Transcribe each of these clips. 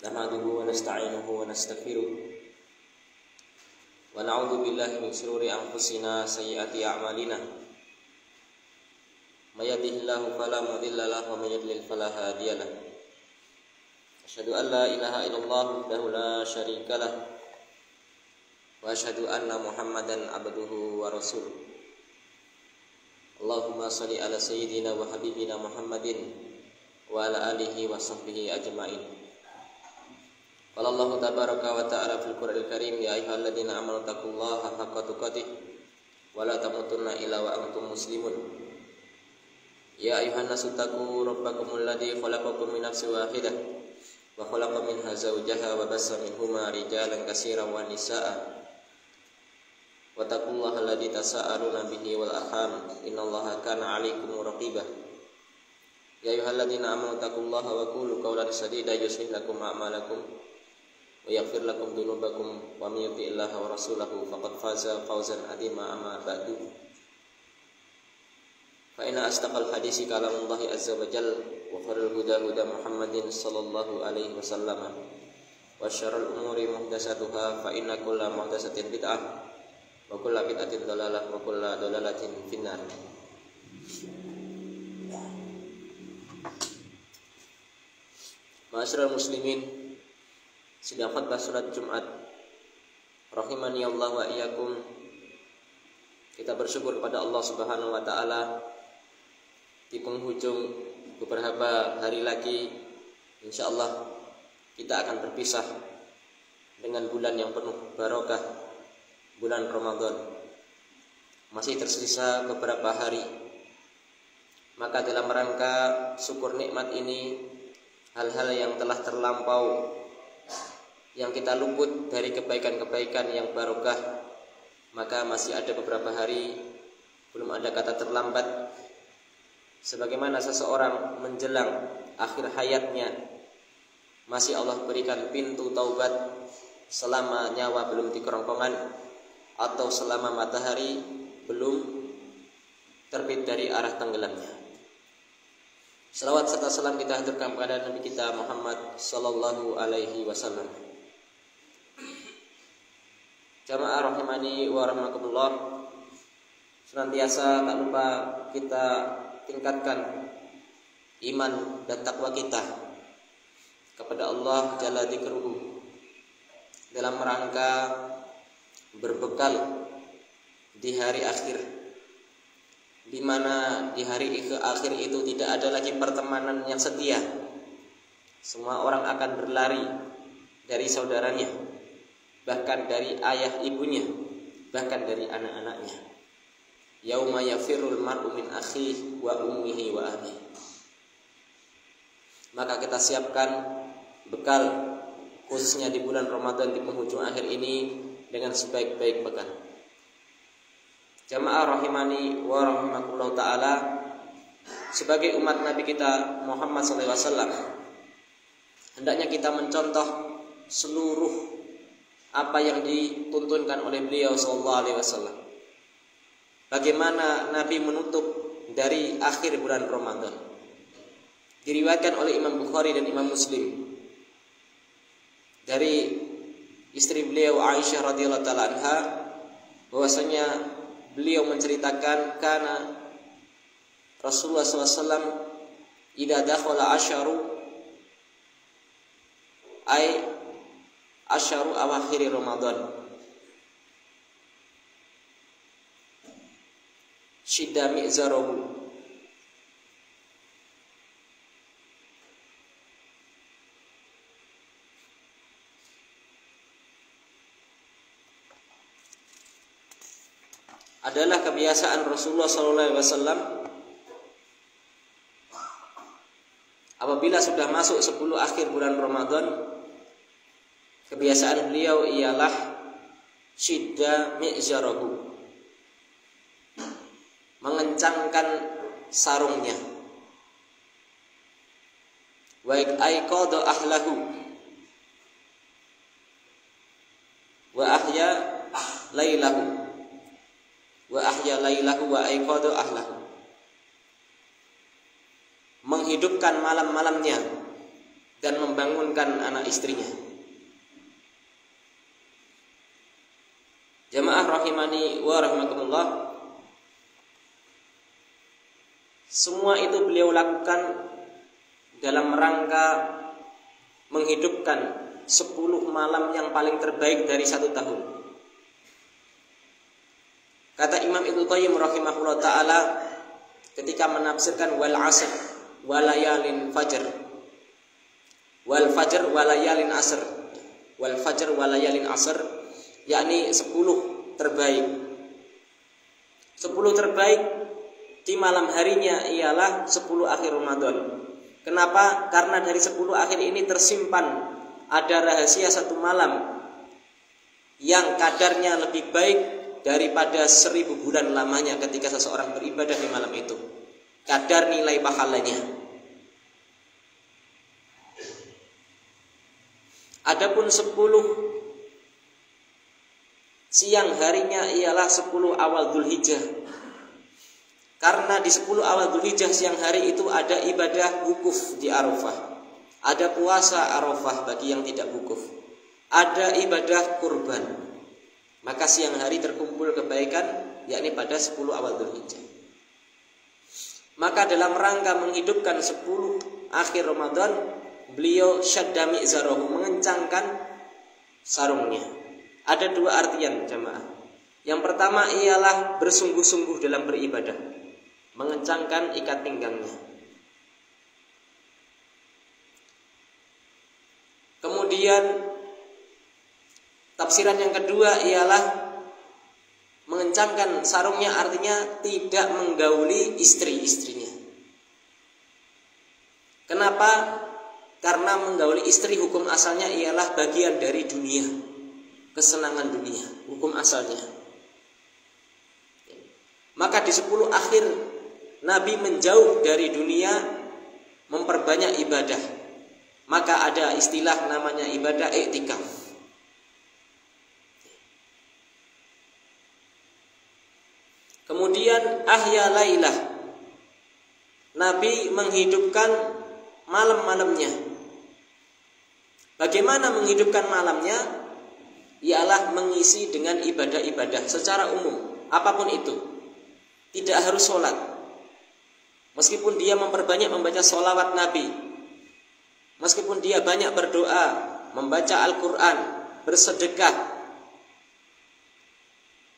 Nahmaduhu wa nasta'inuhu wa nastaghfiruh wa na'udzu billahi min shururi anfusina sayyiati a'malina may yahdihillahu fala mudilla lahu wa may yudlil fala hadiya lahu. Asyhadu an la ilaha illallah wahdahu la syarika lah wa asyhadu anna Muhammadan abduhu wa rasuluh. Allahumma shalli ala sayyidina wa habibina Muhammadin wa ala alihi wa sahbihi ajma'in. Qala Allah tabaraka wa ta'ala fil Qur'anil Karim, ya ayyuhalladzina amanu taqullaha haqqa tuqatih wa la tamutunna illa wa antum muslimun. Ya ayyuhan nasu taqu rabbakumul ladzi khalaqakum min nafsin wahidah wa khalaqa minha zawjaha wa bassa minhuma rijalan katsiran wa nisaa'a. Wa taqullaha alladzi tasaaluna bihi wal arham, innallaha kana 'alaikum raqibah. Ya ayyuhalladzina amanu taqullaha wa qulu qawlan sadida yuslih lakum a'malakum wa yaghfir lakum dhunubakum wa may yuti'illaha wa rasulahu faqad faza fawzan 'azima. Amma ba'du, fa inna asdaqal hadisi kalamullahi azza wa jalla wa khairul huda huda Muhammadin sallallahu alaihi wasallam wa syarrul umuri muhdatsatuha fa inna kulla muhdatsatin bid'ah wa kulla bid'atin dhalalah wa kulla dhalalatin finnar. Ma'asyiral muslimin, sidang khutbah salat Jumat rahimani Allah wa iyyakum. Kita bersyukur kepada Allah Subhanahu wa taala di penghujung beberapa hari lagi insyaallah kita akan berpisah dengan bulan yang penuh barokah, bulan Ramadan. Masih tersisa beberapa hari. Maka dalam rangka syukur nikmat ini, hal-hal yang telah terlampau, yang kita luput dari kebaikan-kebaikan yang barokah, maka masih ada beberapa hari, belum ada kata terlambat. Sebagaimana seseorang menjelang akhir hayatnya, masih Allah berikan pintu taubat selama nyawa belum di kerongkongan, atau selama matahari belum terbit dari arah tenggelamnya. Salawat serta salam kita haturkan kepada Nabi kita Muhammad sallallahu alaihi wasallam. Jamaah rahimani wa rahmakumullah, senantiasa tak lupa kita tingkatkan iman dan takwa kita kepada Allah Jalla dzikruhu dalam rangka berbekal di hari akhir, di mana di hari akhir itu tidak ada lagi pertemanan yang setia. Semua orang akan berlari dari saudaranya, bahkan dari ayah ibunya, bahkan dari anak-anaknya. Yauma yafirrul mar'u min akhihi wa ummihi wa abihi. Maka kita siapkan bekal khususnya di bulan Ramadan di penghujung akhir ini dengan sebaik-baik bekal. Jamaah rahimani wa rahimakumullah taala, sebagai umat Nabi kita Muhammad sallallahu alaihi wasallam, hendaknya kita mencontoh seluruh apa yang dituntunkan oleh beliau sallallahu alaihi wasallam. Bagaimana Nabi menutup dari akhir bulan Ramadan. Diriwayatkan oleh Imam Bukhari dan Imam Muslim dari istri beliau Aisyah radhiyallahu taala anha, bahwasanya beliau menceritakan kana Rasulullah sallallahu alaihi wasallam idza dakhala asyaru ay asyaru awakhir Ramadan syidda mi'zarahu adalah kebiasaan Rasulullah SAW apabila sudah masuk 10 akhir bulan Ramadan. Kebiasaan beliau ialah syidda mi'zarahu, mengencangkan sarungnya, wa aiqadha ahlahu wa ahya lailahu wa aiqadha ahlahu, menghidupkan malam-malamnya dan membangunkan anak istrinya. Jamaah rahimani wa rahimakumullah, semua itu beliau lakukan dalam rangka menghidupkan 10 malam yang paling terbaik dari 1 tahun. Kata Imam Ibnu Qayyim rahimahullah ta'ala ketika menafsirkan wal asr walayalin fajr, wal fajr walayalin asr, wal fajr walayalin asr, yakni 10 terbaik. 10 terbaik di malam harinya ialah 10 akhir Ramadan. Kenapa? Karena dari 10 akhir ini tersimpan ada rahasia 1 malam yang kadarnya lebih baik daripada 1000 bulan lamanya ketika seseorang beribadah di malam itu. Kadar nilai pahalanya. Adapun 10 siang harinya ialah 10 awal Dzulhijjah. Karena di 10 awal Dzulhijjah siang hari itu ada ibadah wukuf di Arafah. Ada puasa Arafah bagi yang tidak wukuf. Ada ibadah kurban. Maka siang hari terkumpul kebaikan, yakni pada 10 awal Dzulhijjah. Maka dalam rangka menghidupkan 10 akhir Ramadan, beliau syadda mi'zarahu, mengencangkan sarungnya. Ada 2 artian jamaah. Yang pertama ialah bersungguh-sungguh dalam beribadah, mengencangkan ikat pinggangnya. Kemudian tafsiran yang kedua ialah mengencangkan sarungnya, artinya tidak menggauli istri-istrinya. Kenapa? Karena menggauli istri hukum asalnya ialah bagian dari dunia, kesenangan dunia, hukum asalnya. Maka di 10 akhir Nabi menjauh dari dunia, memperbanyak ibadah. Maka ada istilah namanya ibadah i'tikaf. Kemudian ahya lailah, Nabi menghidupkan malam-malamnya. Bagaimana menghidupkan malamnya? Ialah mengisi dengan ibadah-ibadah secara umum, apapun itu. Tidak harus sholat. Meskipun dia memperbanyak membaca sholawat Nabi, meskipun dia banyak berdoa, membaca Al-Quran, bersedekah,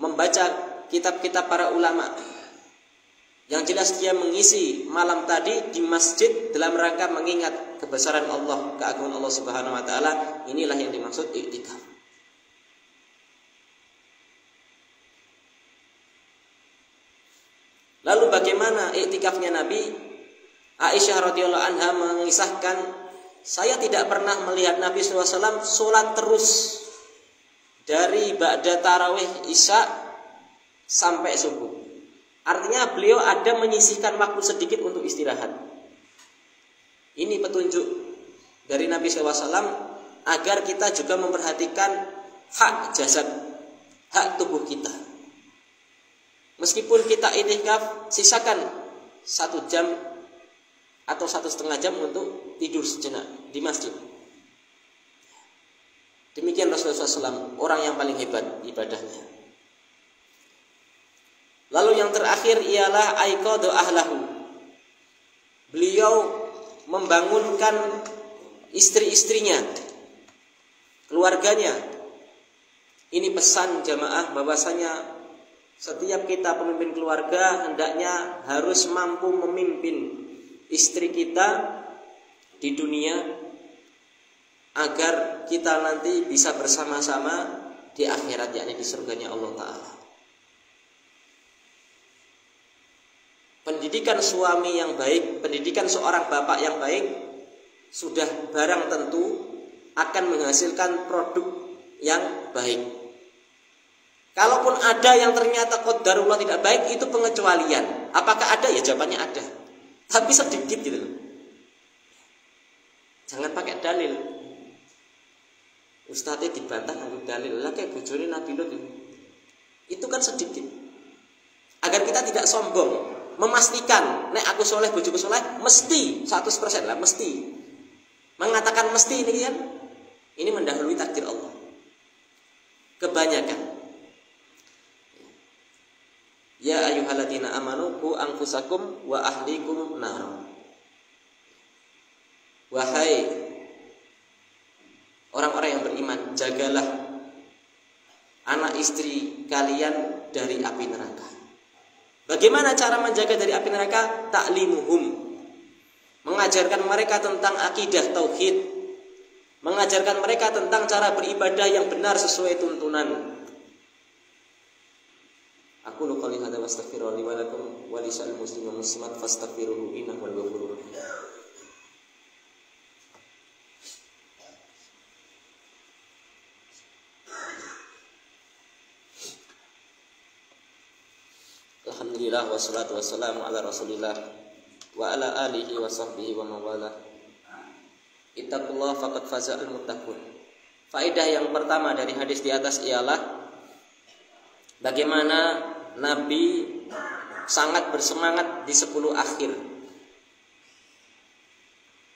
membaca kitab-kitab para ulama, yang jelas dia mengisi malam tadi di masjid dalam rangka mengingat kebesaran Allah, keagungan Allah Subhanahu wa taala. Inilah yang dimaksud i'tikaf. Lalu bagaimana i'tikafnya Nabi? Aisyah radhiyallahu anha mengisahkan, saya tidak pernah melihat Nabi SAW sholat terus dari ba'da tarawih isya sampai subuh. Artinya beliau ada menyisihkan waktu sedikit untuk istirahat. Ini petunjuk dari Nabi SAW agar kita juga memperhatikan hak jasad, hak tubuh kita. Meskipun kita i'tikaf, sisakan 1 jam atau 1,5 jam untuk tidur sejenak di masjid. Demikian Rasulullah SAW, orang yang paling hebat ibadahnya. Lalu yang terakhir ialah aiqadhu ahlahu. Beliau membangunkan istri-istrinya, keluarganya. Ini pesan jamaah bahwasanya setiap kita pemimpin keluarga hendaknya harus mampu memimpin istri kita di dunia agar kita nanti bisa bersama-sama di akhirat, yakni di surganya Allah Ta'ala. Pendidikan suami yang baik, pendidikan seorang bapak yang baik sudah barang tentu akan menghasilkan produk yang baik. Kalaupun ada yang ternyata qadarullah tidak baik, itu pengecualian. Apakah ada? Ya jawabannya ada, tapi sedikit gitu loh. Jangan pakai dalil. Ustadznya dibantah nganggo dalil. Lah kayak bojone Nabi Lut itu kan sedikit. Agar kita tidak sombong, memastikan nek aku soleh bojoku soleh mesti 100% lah, mesti. Mengatakan mesti ini kan, ini mendahului takdir Allah. Kebanyakan. Ya ayyuhalladzina amanu qu anfusakum wa ahlikum nar. Wahai orang-orang yang beriman, jagalah anak istri kalian dari api neraka. Bagaimana cara menjaga dari api neraka? Ta'limuhum, mengajarkan mereka tentang akidah tauhid, mengajarkan mereka tentang cara beribadah yang benar sesuai tuntunan. Aku qouli hadza wa astaghfirullaha li wa lakum wa lisal muslimin wal muslimat fastaghfiruhu innahu huwal ghafurur rahim. Alhamdulillah wassalatu wassalamu ala Rasulillah wa ala alihi wa sahbihi wa mawala. Ittaqullah faqad faza'al muttaqun. Faedah yang pertama dari hadis di atas ialah bagaimana Nabi sangat bersemangat di 10 akhir.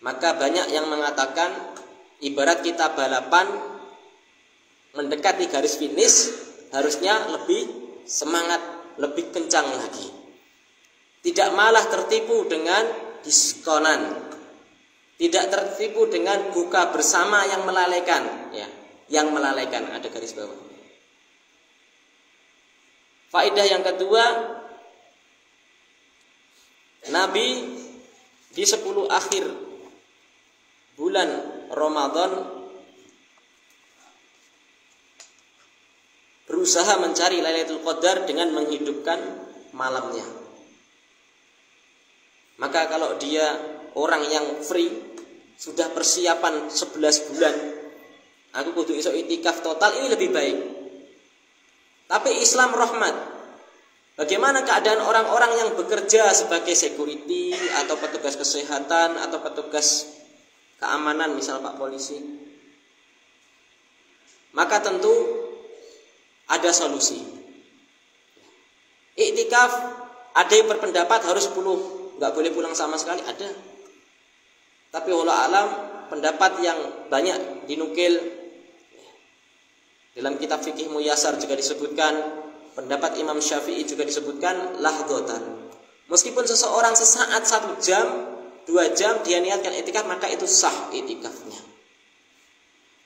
Maka banyak yang mengatakan ibarat kita balapan mendekati garis finish, harusnya lebih semangat, lebih kencang lagi. Tidak malah tertipu dengan diskonan, tidak tertipu dengan buka bersama yang melalaikan, ya, yang melalaikan, ada garis bawah. Faedah yang kedua, Nabi di 10 akhir bulan Ramadan berusaha mencari Lailatul Qadar dengan menghidupkan malamnya. Maka kalau dia orang yang free, sudah persiapan 11 bulan, aku kudu iso itikaf total, ini lebih baik. Tapi Islam rahmat. Bagaimana keadaan orang-orang yang bekerja sebagai security atau petugas kesehatan atau petugas keamanan, misal Pak Polisi? Maka tentu ada solusi. Iktikaf, ada yang berpendapat harus 10, nggak boleh pulang sama sekali, ada. Tapi wallahu alam, pendapat yang banyak dinukil dalam kitab fikih Muyassar juga disebutkan, pendapat Imam Syafi'i juga disebutkan lahdhotan. Meskipun seseorang sesaat 1 jam, 2 jam dia niatkan iktikaf, maka itu sah iktikafnya.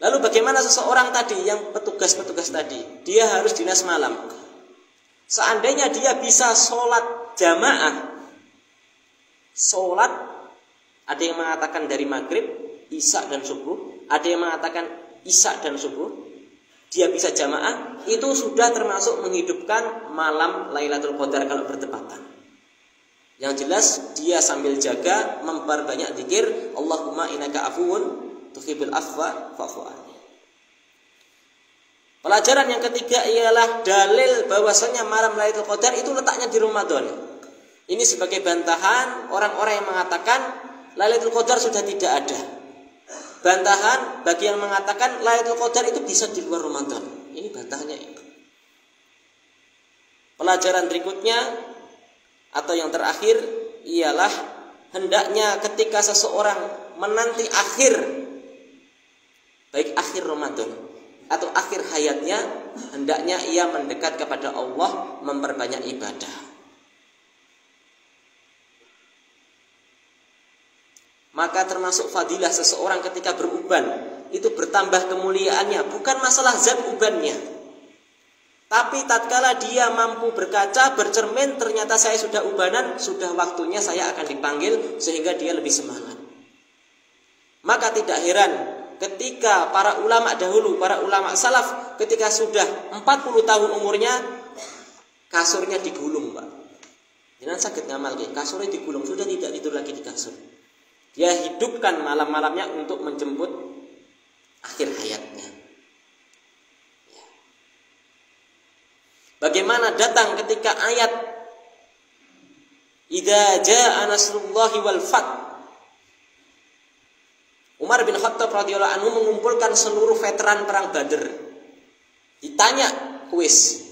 Lalu bagaimana seseorang tadi yang petugas-petugas tadi, dia harus dinas malam. Seandainya dia bisa sholat jamaah, sholat, ada yang mengatakan dari maghrib, isya dan subuh, ada yang mengatakan isya dan subuh, dia bisa jamaah, itu sudah termasuk menghidupkan malam Lailatul Qadar kalau bertepatan. Yang jelas dia sambil jaga memperbanyak zikir, Allahumma innaka afuwun tuhibbul afwa fa'fu anni. Pelajaran yang ketiga ialah dalil bahwasanya malam Lailatul Qadar itu letaknya di Ramadan. Ini sebagai bantahan orang-orang yang mengatakan Lailatul Qadar sudah tidak ada. Bantahan bagi yang mengatakan Lailatul Qadar itu bisa di luar Ramadan. Ini bantahannya itu. Pelajaran berikutnya atau yang terakhir ialah hendaknya ketika seseorang menanti akhir, baik akhir Ramadan atau akhir hayatnya, hendaknya ia mendekat kepada Allah, memperbanyak ibadah. Maka termasuk fadilah seseorang ketika beruban, itu bertambah kemuliaannya, bukan masalah zat ubannya, tapi tatkala dia mampu berkaca, bercermin, ternyata saya sudah ubanan, sudah waktunya saya akan dipanggil, sehingga dia lebih semangat. Maka tidak heran ketika para ulama dahulu, para ulama salaf, ketika sudah 40 tahun umurnya, kasurnya digulung, Pak. Jangan sakit ngamal, kasurnya digulung, sudah tidak tidur lagi di kasur. Dia hidupkan malam-malamnya untuk menjemput akhir hayatnya. Bagaimana datang ketika ayat idza jaa nasrullahi wal fath. Umar bin Khattab radhiyallahu anhu mengumpulkan seluruh veteran perang Badr. Ditanya kuis,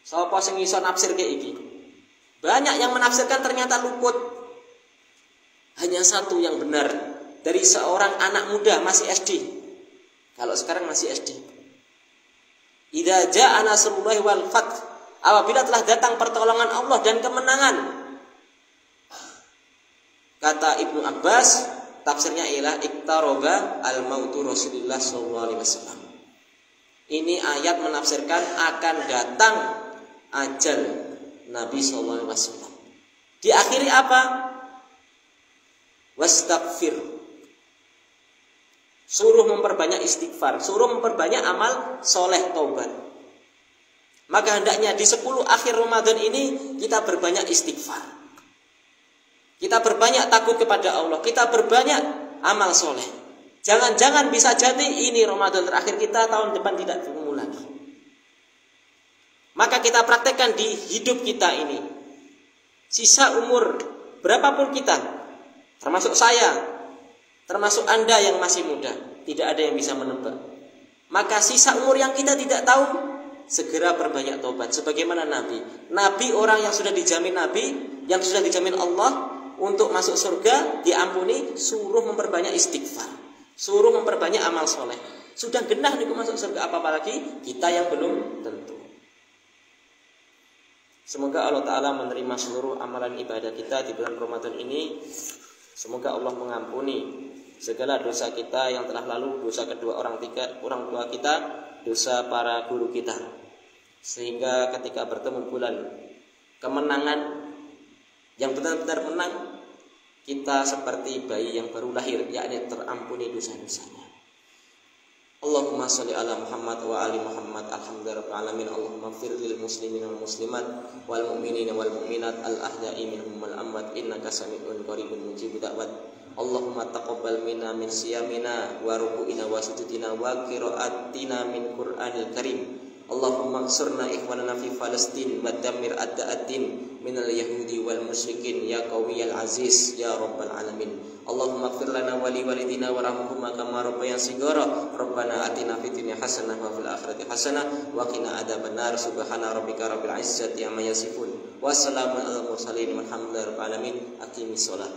sapa sing iso nafsir kayak iki? Banyak yang menafsirkan, ternyata luput. Hanya satu yang benar, dari seorang anak muda masih SD. Kalau sekarang masih SD. Idza jaa nasrullahi wal fath, apabila telah datang pertolongan Allah dan kemenangan. Kata Ibnu Abbas, tafsirnya ialah iktaroba al-mautu Rasulullah SAW. Ini ayat menafsirkan akan datang ajal Nabi SAW. Diakhiri apa? Wastaghfir. Suruh memperbanyak istighfar, suruh memperbanyak amal soleh taubat. Maka hendaknya di 10 akhir Ramadan ini kita berbanyak istighfar. Kita berbanyak takut kepada Allah, kita berbanyak amal soleh. Jangan-jangan bisa jadi ini Ramadan terakhir kita, tahun depan tidak ketemu lagi. Maka kita praktekkan di hidup kita ini. Sisa umur berapapun kita, termasuk saya, termasuk Anda yang masih muda, tidak ada yang bisa menebak. Maka sisa umur yang kita tidak tahu, segera perbanyak taubat. Sebagaimana Nabi. Nabi orang yang sudah dijamin Nabi, yang sudah dijamin Allah untuk masuk surga, diampuni, suruh memperbanyak istighfar, suruh memperbanyak amal soleh. Sudah genah nih masuk surga, apalagi kita yang belum tentu. Semoga Allah Ta'ala menerima seluruh amalan ibadah kita di bulan Ramadan ini. Semoga Allah mengampuni segala dosa kita yang telah lalu, dosa kedua orang tua kita, dosa para guru kita. Sehingga ketika bertemu bulan kemenangan yang benar-benar menang, kita seperti bayi yang baru lahir, yakni terampuni dosa-dosanya. Allahumma sholli ala Muhammad wa ali Muhammad. Alhamdulillahirabbil alamin. Allahumma ighfir lil muslimin wal muslimat wal mu'minina wal mu'minat al ahya'i minhum wal amwat innaka sami'un qaribun mujibud da'wat. Allahumma taqabbal minna min siyamina wa ruku'ina wa sujudina wa qira'atina min Qur'anil Karim. Allahumma ansurna ikhwanana fi Palestin wa dammir a'da'ad-din minal yahudi wal musyrikin ya qawiyal aziz ya rabbal alamin. Allahumma ighfir lana wa li walidina warhamhuma kama rabbayana shighara. Rabbana atina fid dunya hasanah wa fil akhirati hasanah wa qina adzabannar. Subhana rabbika rabbil izzati amma yasifun. Wassalamu alal mursalin walhamdulillahi rabbil alamin. Aqimis shalah.